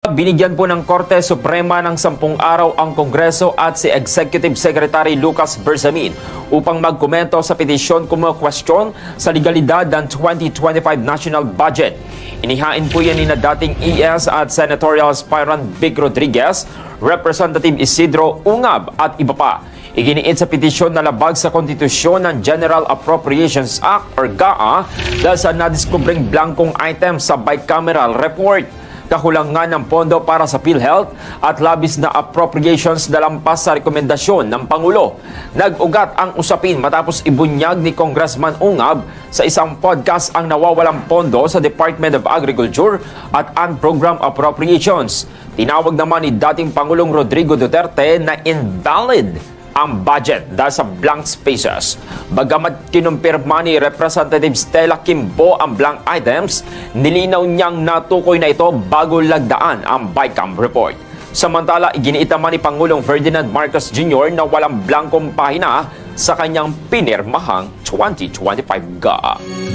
Binigyan po ng Korte Suprema ng 10 araw ang Kongreso at si Executive Secretary Lucas Bersamin upang magkomento sa petisyon kumukwestiyon sa legalidad ng 2025 national budget. Inihain po yan ni na dating ES at senatorial aspirant Vic Rodriguez, Representative Isidro Ungab at iba pa. Iginiit sa petisyon na labag sa konstitusyon ng General Appropriations Act or GAA dahil sa nadiskubring blankong item sa bicameral report. Kakulangan ng pondo para sa PhilHealth at labis na appropriations na lampas sa rekomendasyon ng Pangulo. Nag-ugat ang usapin matapos ibunyag ni Congressman Ungab sa isang podcast ang nawawalang pondo sa Department of Agriculture at Unprogrammed Appropriations. Tinawag naman ni dating Pangulong Rodrigo Duterte na invalid ang budget dahil sa blank spaces. Bagamat kinumpirma ni Representative Stella Kimbo ang blank items, nilinaw niyang natukoy na ito bago lagdaan ang BICAM report. Samantala, iginiit naman ni Pangulong Ferdinand Marcos Jr. na walang blankong pahina sa kanyang pinirmahang 2025 GAA.